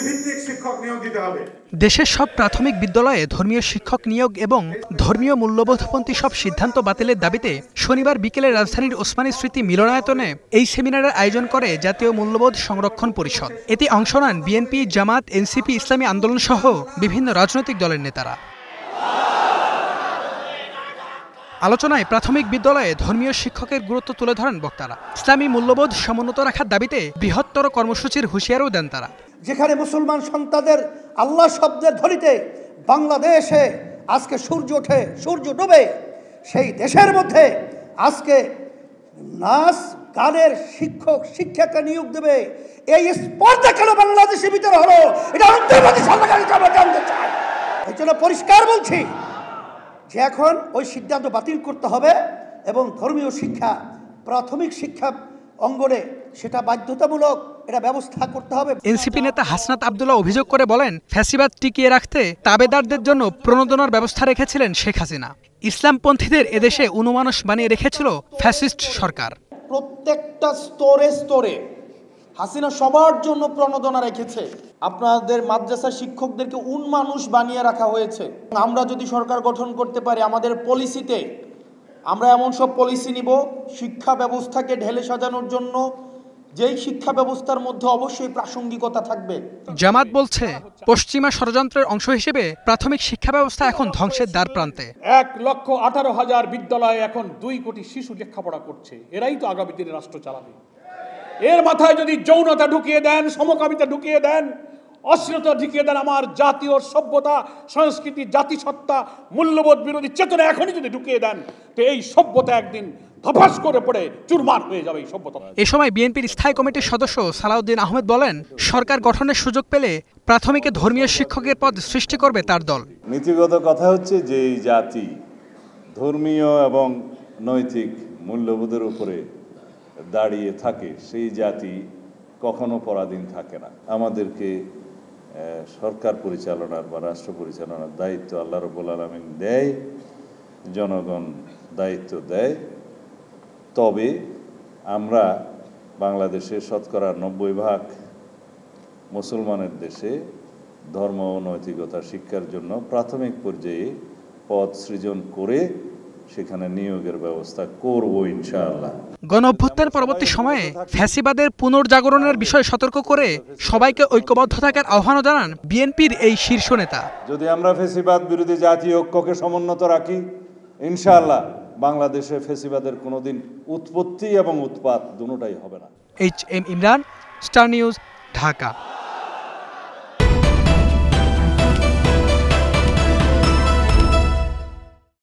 চুক্তিভিত্তিক শিক্ষক নিয়োগ দিতে হবে। দেশের সব প্রাথমিক বিদ্যালয়ে ধর্মীয় শিক্ষক নিয়োগ এবং ধর্মীয় মূল্যবোধপন্থী সব সিদ্ধান্ত বাতিলের দাবিতে শনিবার বিকেলে রাজধানীর ওসমানী স্মৃতি মিলনায়তনে এই সেমিনারের আয়োজন করে জাতীয় মূল্যবোধ সংরক্ষণ পরিষদ। এতে অংশ নেন বিএনপি, জামাত, এনসিপি, ইসলামী আন্দোলন সহ বিভিন্ন রাজনৈতিক দলের নেতারা। আলোচনায় প্রাথমিক বিদ্যালয়ে ধর্মীয় শিক্ষকের গুরুত্ব তুলে ধরেন বক্তারা। ইসলামী মূল্যবোধ সমুন্নত রাখার দাবিতে বৃহত্তর কর্মসূচির হুঁশিয়ারও দেন তারা। যেখানে মুসলমান সন্তানদের আল্লাহ শব্দের ধ্বনিতে বাংলাদেশে আজকে সূর্য ওঠে, সূর্য ডুবে, সেই দেশের মধ্যে আজকে নাচ গানের শিক্ষক শিক্ষাকে নিয়োগ দেবে, এই স্পর্ধা কেন বাংলাদেশের ভিতরে হলো, এটা অন্তর্বর্তী সরকারের কাছে জানতে চাই। এই জন্য পরিষ্কার বলছি যে এখন ওই সিদ্ধান্ত বাতিল করতে হবে এবং ধর্মীয় শিক্ষা প্রাথমিক শিক্ষা অঙ্গনে সেটা বাধ্যতামূলক, এটা ব্যবস্থা করতে হবে। এনসিপি নেতা হাসনাত আব্দুল্লাহ অভিযোগ করে বলেন, ফ্যাসিবাদ টিকিয়ে রাখতে তাবেদারদের জন্য প্রণোদনার ব্যবস্থা রেখেছিলেন শেখ হাসিনা। ইসলামপন্থীদের এদেশে উন্মানুষ বানিয়ে রেখেছিল ফ্যাসিস্ট সরকার। প্রত্যেকটা স্তরে স্তরে হাসিনা সবার জন্য প্রণোদনা রেখেছে। আপনাদের মাদ্রাসা শিক্ষকদেরকে উন্মানুষ বানিয়ে রাখা হয়েছে। আমরা যদি সরকার গঠন করতে পারি, আমাদের পলিসিতে আমরা এমন সব পলিসি নিব শিক্ষা ব্যবস্থাকে ঢেলে সাজানোর জন্য, যেই শিক্ষা ব্যবস্থার মধ্যে অবশ্যই প্রাসঙ্গিকতা থাকবে। জামাত বলছে, পশ্চিমা ষড়যন্ত্রের অংশ হিসেবে প্রাথমিক শিক্ষা ব্যবস্থা এখন ধ্বংসের দ্বার প্রান্তে। 1,18,000 বিদ্যালয়ে এখন 2 কোটি শিশু লেখাপড়া করছে। এরাই তো আগামী দিনে রাষ্ট্র চালাবে। এর মাথায় যদি যৌনতা ঢুকিয়ে দেন, সমকামিতা ঢুকিয়ে দেন, অশ্লীলতা ঢুকিয়ে দেন, আমার জাতীয় সভ্যতা, সংস্কৃতি, জাতিসত্তা, মূল্যবোধ বিরোধী চেতনা এখনই যদি ঢুকিয়ে দেন, তো এই সভ্যতা একদিন ধপাস করে পড়ে চুরমার হয়ে যাবে এই সভ্যতা। এ সময় বিএনপির স্থায়ী কমিটির সদস্য সালাউদ্দিন আহমেদ বলেন, সরকার গঠনের সুযোগ পেলে প্রাথমিকে ধর্মীয় শিক্ষকের পদ সৃষ্টি করবে তার দল। নীতিগত কথা হচ্ছে যে এই জাতি ধর্মীয় এবং নৈতিক মূল্যবোধের উপরে দাঁড়িয়ে থাকে, সেই জাতি কখনো পরাধীন থাকে না। আমাদেরকে সরকার পরিচালনার বা রাষ্ট্র পরিচালনার দায়িত্ব আল্লাহ রাব্বুল আলামিন দেয়, জনগণ দায়িত্ব দেয়। তবে আমরা বাংলাদেশের শতকরা 90% মুসলমানের দেশে ধর্ম ও নৈতিকতা শিক্ষার জন্য প্রাথমিক পর্যায়ে পদ সৃজন করে সেখানে নিয়োগের ব্যবস্থা করব ইনশাআল্লাহ। গণঅভ্যুত্থান পরবর্তী সময়ে ফ্যাসিবাদের পুনর্জাগরণের বিষয়ে সতর্ক করে সবাইকে ঐক্যবদ্ধ থাকার আহ্বানও জানান বিএনপির এই শীর্ষ নেতা। যদি আমরা ফ্যাসিবাদ বিরোধী জাতীয় ঐক্যকে সমুন্নত রাখি, ইনশাআল্লাহ বাংলাদেশে ফ্যাসিবাদের কোনোদিন উৎপত্তি এবং উৎপাত দুটোটাই হবে না। HM Imran, star news, Dhaka.